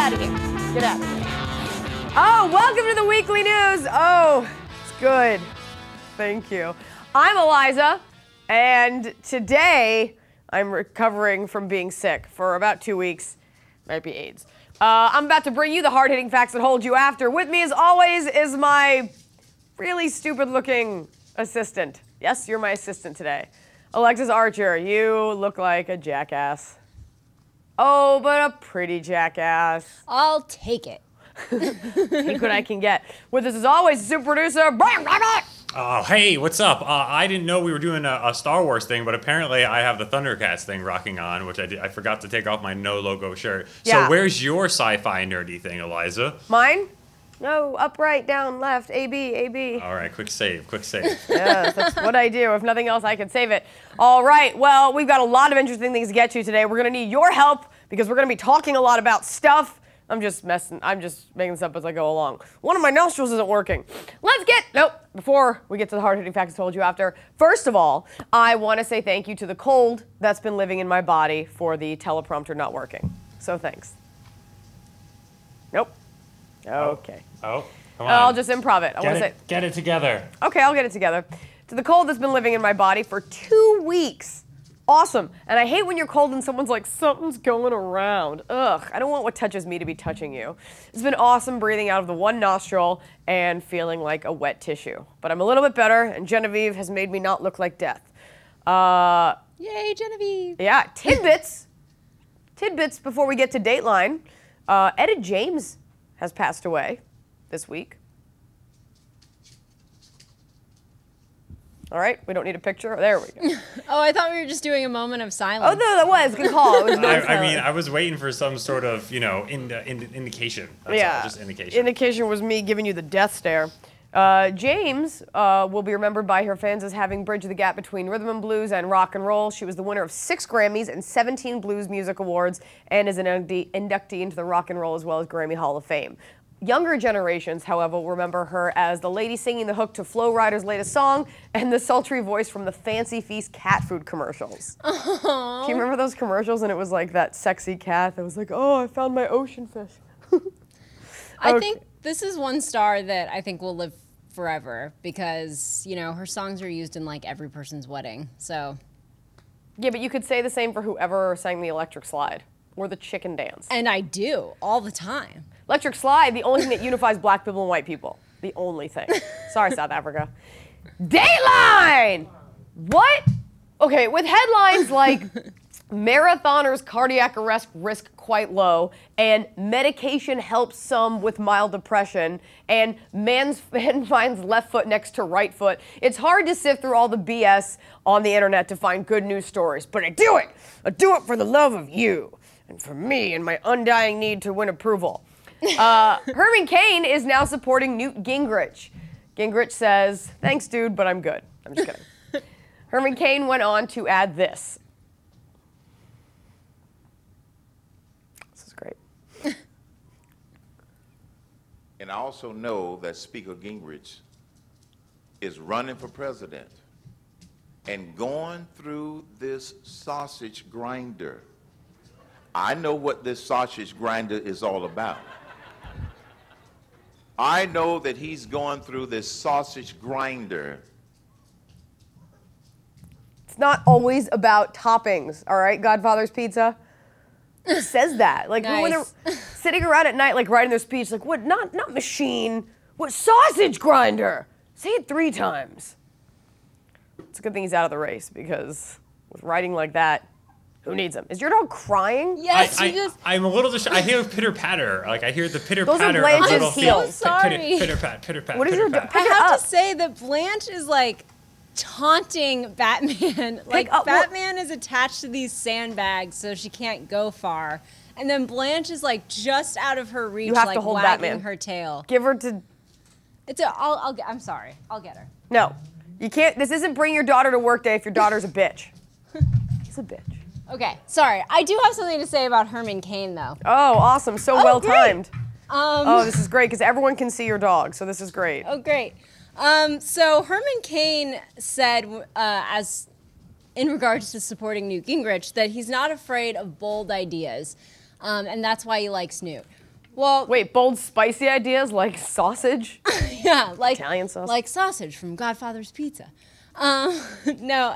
out of here. Get out of here. Oh, welcome to the weekly news. Oh, it's good. Thank you. I'm Iliza, and today I'm recovering from being sick for about 2 weeks. Might be AIDS. I'm about to bring you the hard-hitting facts that hold you after. With me, as always, is my really stupid-looking assistant. Yes, you're my assistant today. Alexis Archer, you look like a jackass. Oh, but a pretty jackass. I'll take it. Take what I can get. With us, as always, super producer, Brian Rocket. Oh, hey, what's up? I didn't know we were doing a Star Wars thing, but apparently I have the Thundercats thing rocking on, which I forgot to take off my no-logo shirt. Yeah. So where's your sci-fi nerdy thing, Iliza? Mine? No, up, right, down, left, A, B, A, B. All right, quick save, quick save. Yes, that's what I do. If nothing else, I can save it. All right, well, we've got a lot of interesting things to get to today. We're going to need your help because we're going to be talking a lot about stuff. I'm just making this up as I go along. One of my nostrils isn't working. Before we get to the hard-hitting facts I told you after, first of all, I want to say thank you to the cold that's been living in my body for the teleprompter not working. So thanks. Nope. Okay. Oh, come on. I'll just improv it. Get it together. Okay, I'll get it together. To the cold that's been living in my body for 2 weeks. Awesome. And I hate when you're cold and someone's like, something's going around. Ugh, I don't want what touches me to be touching you. It's been awesome breathing out of the one nostril and feeling like a wet tissue. But I'm a little bit better, and Genevieve has made me not look like death. Yay, Genevieve. Yeah, tidbits. Tidbits before we get to Dateline. Etta James has passed away this week. All right, we don't need a picture. There we go. Oh, I thought we were just doing a moment of silence. Oh, no, that was. Good call. It was I mean, I was waiting for some sort of, indication. That's all, just indication. Indication was me giving you the death stare. James will be remembered by her fans as having bridged the gap between rhythm and blues and rock and roll. She was the winner of 6 Grammys and 17 Blues Music Awards and is an inductee into the Rock and Roll as well as Grammy Hall of Fame. Younger generations, however, will remember her as the lady singing the hook to Flo Rida's latest song and the sultry voice from the Fancy Feast cat food commercials. Aww. Do you remember those commercials? And it was like that sexy cat that was like, oh, I found my ocean fish. I think this is one star that I think will live forever because, her songs are used in like every person's wedding, so. Yeah, but you could say the same for whoever sang the Electric Slide or the Chicken Dance. And I do, all the time. Electric Slide, the only thing that unifies black people and white people. The only thing. Sorry, South Africa. Dateline! What? Okay, with headlines like marathoners' cardiac arrest risk quite low, and medication helps some with mild depression, and man finds left foot next to right foot, it's hard to sift through all the BS on the internet to find good news stories. But I do it! I do it for the love of you, and for me and my undying need to win approval. Herman Cain is now supporting Newt Gingrich. Gingrich says, thanks, dude, but I'm good. I'm just kidding. Herman Cain went on to add this. This is great. And I also know that Speaker Gingrich is running for president and going through this sausage grinder. I know what this sausage grinder is all about. I know that he's going through this sausage grinder. It's not always about toppings, all right, Godfather's Pizza? Who says that? Like, Nice. when they're sitting around at night, like, writing their speech, like, what, not machine, what, sausage grinder? Say it 3 times. It's a good thing he's out of the race, because with writing like that, who needs him? Is your dog crying? Yes, I'm a little distracted. I hear pitter patter. Like I hear the pitter Those are patter of Blanche's little heels. feet. Sorry. Pitter pat, pitter pat. What is your dog? I have to say that Blanche is like taunting Batman. Like Batman is attached to these sandbags so she can't go far. And then Blanche is like just out of her reach, You have like to hold wagging Batman. her tail. Give her to... I'm sorry. I'll get her. No. You can't... This isn't bring your daughter to work day if your daughter's a bitch. She's a bitch. Okay, sorry. I do have something to say about Herman Cain, though. Oh, awesome. So well timed. Oh, this is great because everyone can see your dog, so this is great. Oh, great. So Herman Cain said, as in regards to supporting Newt Gingrich, that he's not afraid of bold ideas, and that's why he likes Newt. Well, Wait, bold, spicy ideas like sausage? yeah, like Italian sausage? like sausage from Godfather's Pizza. No,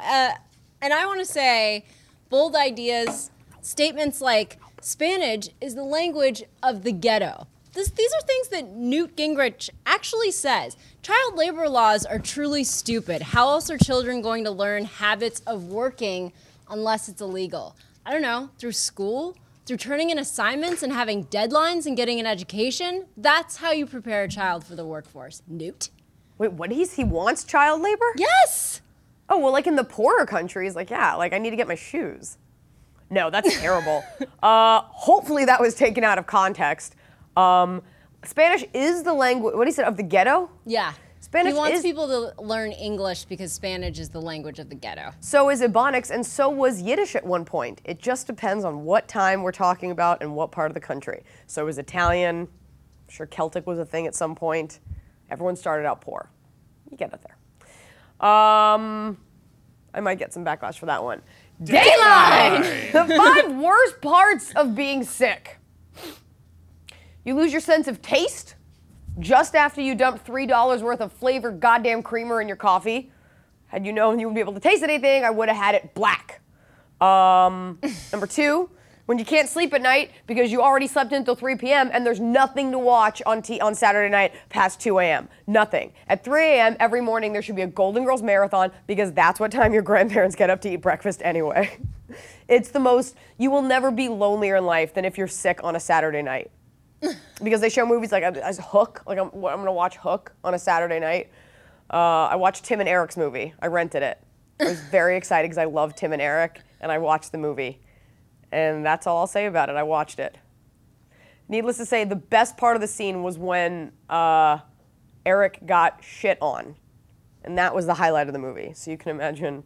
and I want to say bold ideas, statements like Spanish is the language of the ghetto. These are things that Newt Gingrich actually says. Child labor laws are truly stupid. How else are children going to learn habits of working unless it's illegal? I don't know, through school? Through turning in assignments and having deadlines and getting an education? That's how you prepare a child for the workforce, Newt. Wait, what? He wants child labor? Yes! Oh, well, like in the poorer countries, like, yeah, like I need to get my shoes. No, that's terrible. Hopefully that was taken out of context. Spanish is the language, what he said, of the ghetto? Yeah. Spanish he wants is, people to learn English because Spanish is the language of the ghetto. so is Ebonics, and so was Yiddish at one point. It just depends on what time we're talking about and what part of the country. So is Italian. I'm sure Celtic was a thing at some point. Everyone started out poor. You get it there. I might get some backlash for that one. Dateline! The 5 worst parts of being sick. You lose your sense of taste just after you dump $3 worth of flavored goddamn creamer in your coffee. Had you known you would be able to taste anything, I would have had it black. Number 2, when you can't sleep at night because you already slept until 3 p.m. and there's nothing to watch on Saturday night past 2 a.m. Nothing. At 3 a.m. every morning there should be a Golden Girls marathon because that's what time your grandparents get up to eat breakfast anyway. It's the most, you will never be lonelier in life than if you're sick on a Saturday night. Because they show movies like as Hook, like I'm gonna watch Hook on a Saturday night. I watched Tim and Eric's movie. I rented it. I was very excited because I love Tim and Eric, and I watched the movie. And that's all I'll say about it. I watched it. Needless to say, the best part of the scene was when Eric got shit on. And that was the highlight of the movie. So you can imagine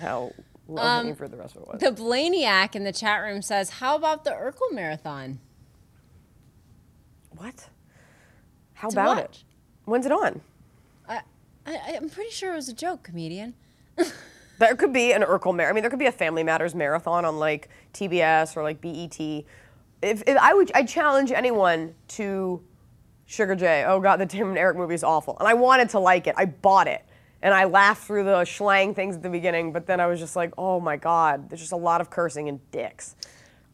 how low-hanging for the rest of it was. The Blaniac in the chat room says, how about the Urkel Marathon? What? How To about watch. it? When's it on? I'm pretty sure it was a joke, comedian. There could be an Urkel marathon. I mean, there could be a Family Matters marathon on like TBS or like BET. I challenge anyone to Sugar J. Oh God, the Tim and Eric movie is awful, and I wanted to like it. I bought it, and I laughed through the schlang things at the beginning, but then I was just like, oh my God, there's just a lot of cursing and dicks.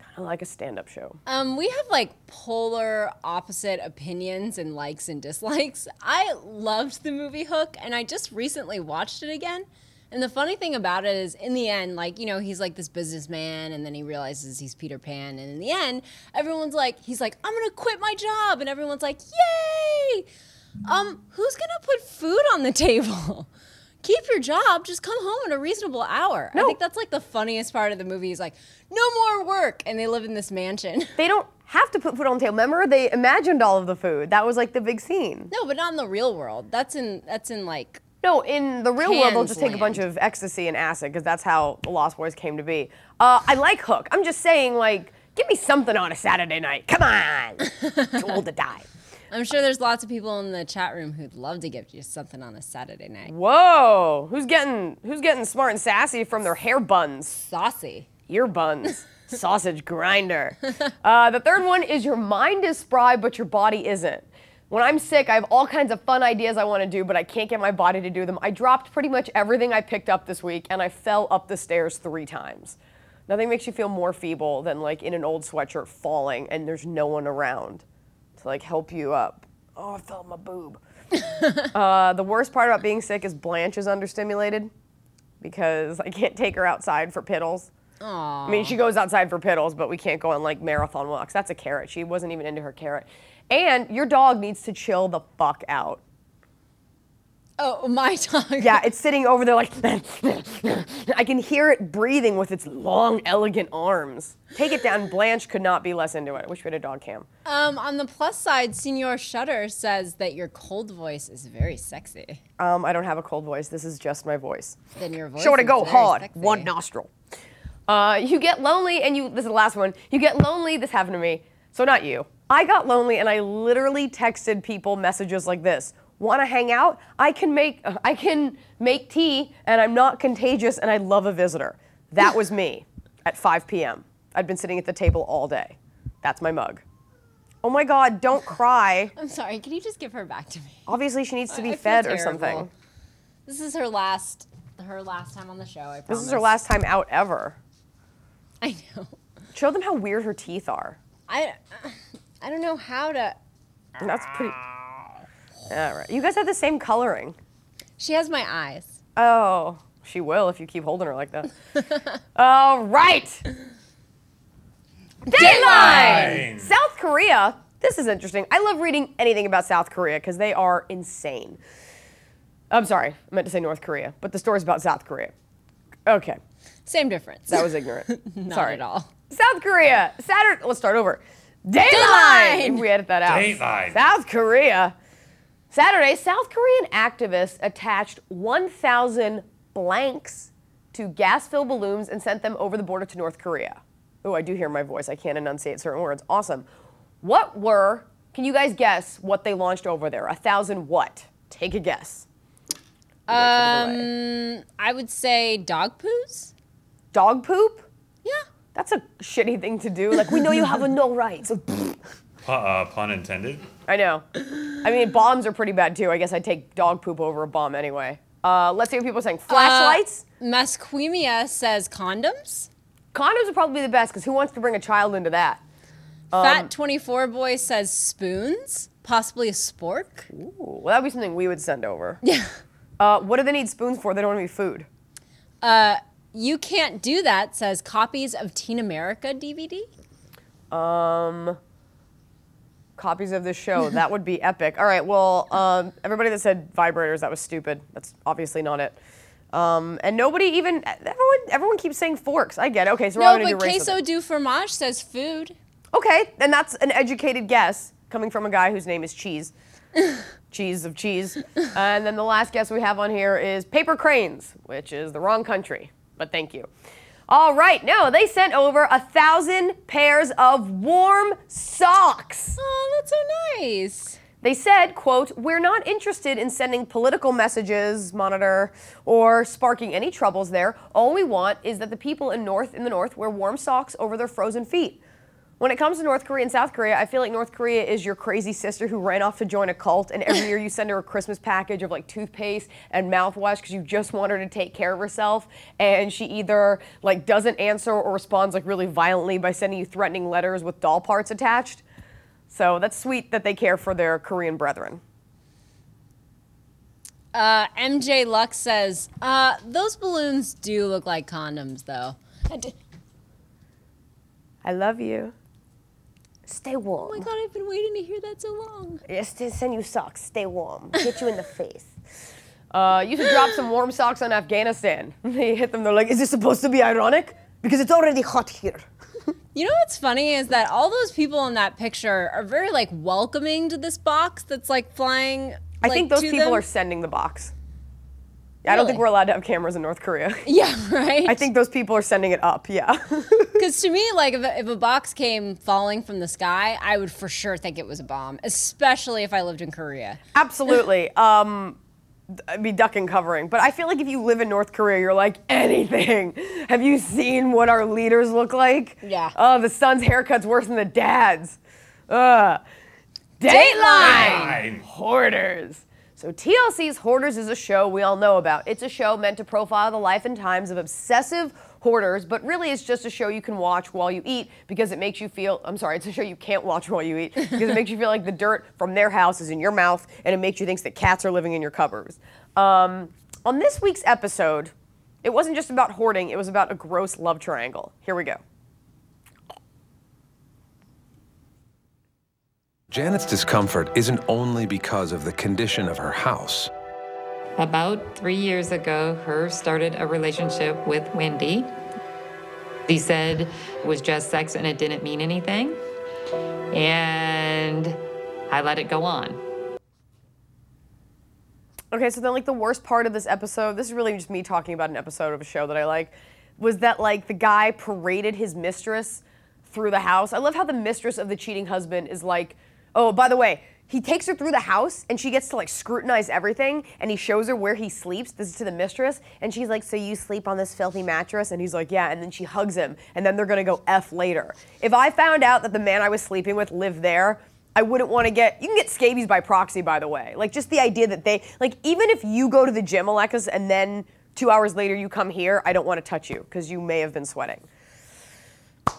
Kind of like a stand-up show. We have like polar opposite opinions and likes and dislikes. I loved the movie Hook, and I just recently watched it again. And the funny thing about it is, in the end, like, you know, he's like this businessman, and then he realizes he's Peter Pan, and in the end, everyone's like, he's like, I'm gonna quit my job, and everyone's like, yay! Who's gonna put food on the table? Keep your job, just come home at a reasonable hour. No. I think that's like the funniest part of the movie. He's like, no more work, and they live in this mansion. They don't have to put food on the table. Remember, they imagined all of the food. That was like the big scene. No, but not in the real world. That's in like. No, in the real world, they'll Pan's just take a bunch land. of ecstasy and acid, because that's how the Lost Boys came to be. I like Hook. I'm just saying, like, give me something on a Saturday night. Come on. Too old to die. I'm sure there's lots of people in the chat room who'd love to give you something on a Saturday night. Whoa. Who's getting smart and sassy from their hair buns? Saucy. Ear buns. Sausage grinder. The third one is your mind is spry, but your body isn't. When I'm sick, I have all kinds of fun ideas I want to do, but I can't get my body to do them. I dropped pretty much everything I picked up this week, and I fell up the stairs 3 times. Nothing makes you feel more feeble than like in an old sweatshirt falling and there's no one around to like help you up. Oh, I fell on my boob. The worst part about being sick is Blanche is understimulated because I can't take her outside for piddles. Aww. I mean, she goes outside for piddles, but we can't go on like marathon walks. That's a carrot. She wasn't even into her carrot. And your dog needs to chill the fuck out. Oh, my dog. Yeah, it's sitting over there like, I can hear it breathing with its long, elegant arms. Take it down. Blanche could not be less into it. I wish we had a dog cam. On the plus side, Senor Shutter says that your cold voice is very sexy. I don't have a cold voice. This is just my voice. Then your voice Show to is go very hard. sexy. One nostril. You get lonely and this is the last one. You get lonely, this happened to me. So not you. I got lonely and I literally texted people messages like this. Want to hang out? I can make tea and I'm not contagious and I love a visitor. That was me at 5 p.m. I'd been sitting at the table all day. That's my mug. Oh my God, don't cry. I'm sorry, can you just give her back to me? Obviously she needs to be I feel fed or terrible. something. This is her last time on the show, I promise. This is her last time out ever. I know. Show them how weird her teeth are. I don't know how to. That's pretty. All right. You guys have the same coloring. She has my eyes. Oh, she will if you keep holding her like that. All right. Dateline! South Korea. This is interesting. I love reading anything about South Korea because they are insane. I'm sorry, I meant to say North Korea, but the story's about South Korea. Okay. Same difference. That was ignorant. Not Sorry. at all. South Korea. Saturday. Let's start over. Dateline! Dateline! We edit that out. Dateline. South Korea. Saturday, South Korean activists attached 1,000 blanks to gas-filled balloons and sent them over the border to North Korea. Oh, I do hear my voice. I can't enunciate certain words. Awesome. Can you guys guess what they launched over there? 1,000 what? Take a guess. I would say dog poos? Dog poop? Yeah. That's a shitty thing to do. Like, we know you have no rights. Pun intended. I know. I mean, bombs are pretty bad too. I guess I'd take dog poop over a bomb anyway. Let's see what people are saying. Flashlights? Masquemia says condoms. Condoms are probably the best because who wants to bring a child into that? Fat 24 boy says spoons, possibly a spork. Ooh, well, that'd be something we would send over. Yeah. What do they need spoons for? They don't want to be food. You can't do that says copies of Teen America DVD. Copies of this show. That would be epic. All right, well, everybody that said vibrators, that was stupid. That's obviously not it. And nobody even, everyone keeps saying forks. I get it. Okay, so we're all No, going to do but race queso with it. du fromage says food. Okay, and that's an educated guess coming from a guy whose name is Cheese. Cheese of cheese. And then the last guess we have on here is paper cranes, which is the wrong country, but thank you. All right, no, they sent over 1,000 pairs of warm socks. Oh, that's so nice. They said, quote, "We're not interested in sending political messages, monitor, or sparking any troubles there. All we want is that the people in the north wear warm socks over their frozen feet." When it comes to North Korea and South Korea, I feel like North Korea is your crazy sister who ran off to join a cult, and every year you send her a Christmas package of like toothpaste and mouthwash because you just want her to take care of herself, and she either like doesn't answer or responds like really violently by sending you threatening letters with doll parts attached. So that's sweet that they care for their Korean brethren. MJ Lux says, those balloons do look like condoms, though. I love you. Stay warm. Oh my God, I've been waiting to hear that so long. Yes, to send you socks. Stay warm. Hit you in the face. You should drop some warm socks on Afghanistan. They hit them, they're like, is this supposed to be ironic? Because it's already hot here. You know what's funny is that all those people in that picture are very like welcoming to this box that's like flying. I think those to people them. are sending the box. I don't think Really? we're allowed to have cameras in North Korea. Yeah, right? I think those people are sending it up, yeah. Because to me, like, if a box came falling from the sky, I would for sure think it was a bomb, especially if I lived in Korea. Absolutely. I'd be duck and covering. But I feel like if you live in North Korea, you're like, anything. Have you seen what our leaders look like? Yeah. Oh, the son's haircut's worse than the dad's. Dateline! Dateline! Hoarders. So TLC's Hoarders is a show we all know about. It's a show meant to profile the life and times of obsessive hoarders, but really it's just a show you can watch while you eat because it makes you feel, I'm sorry, it's a show you can't watch while you eat because it makes you feel like the dirt from their house is in your mouth and it makes you think that cats are living in your cupboards. On this week's episode, it wasn't just about hoarding, it was about a gross love triangle. Here we go. Janet's discomfort isn't only because of the condition of her house. About 3 years ago, her started a relationship with Wendy. He said it was just sex and it didn't mean anything. And I let it go on. Okay, so then like the worst part of this episode, this is really just me talking about an episode of a show that I like, was that like the guy paraded his mistress through the house. I love how the mistress of the cheating husband is like, oh, by the way, he takes her through the house and she gets to like scrutinize everything and he shows her where he sleeps. This is to the mistress. And she's like, so you sleep on this filthy mattress? And he's like, yeah. And then she hugs him and then they're gonna go F later. If I found out that the man I was sleeping with lived there, I wouldn't want to get, you can get scabies by proxy, by the way. Like, just the idea that they, like, even if you go to the gym, Alexis, and then 2 hours later you come here, I don't want to touch you because you may have been sweating.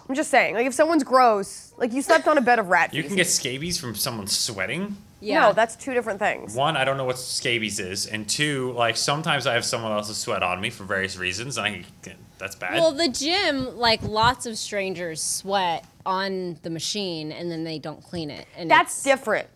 I'm just saying, like, if someone's gross, like, you slept on a bed of rat feces. You can get scabies from someone sweating? Yeah. No, that's two different things. One, I don't know what scabies is, and two, like, sometimes I have someone else's sweat on me for various reasons, and that's bad. Well, the gym, like, lots of strangers sweat on the machine, and then they don't clean it. And That's different.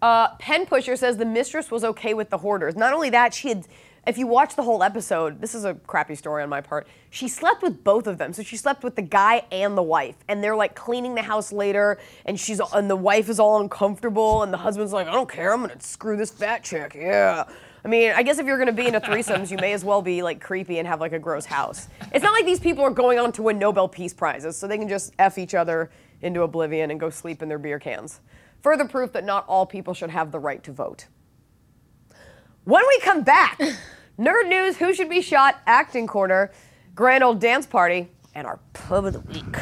Pen Pusher says the mistress was okay with the hoarders. Not only that, she had, if you watch the whole episode, this is a crappy story on my part, she slept with both of them. So she slept with the guy and the wife. And they're like cleaning the house later, and the wife is all uncomfortable, and the husband's like, I don't care, I'm gonna screw this fat chick, yeah. I mean, I guess if you're gonna be in a threesomes, you may as well be like creepy and have like a gross house. It's not like these people are going on to win Nobel Peace Prizes, so they can just F each other into oblivion and go sleep in their beer cans. Further proof that not all people should have the right to vote. When we come back, nerd news, who should be shot, acting corner, grand old dance party, and our pub of the week.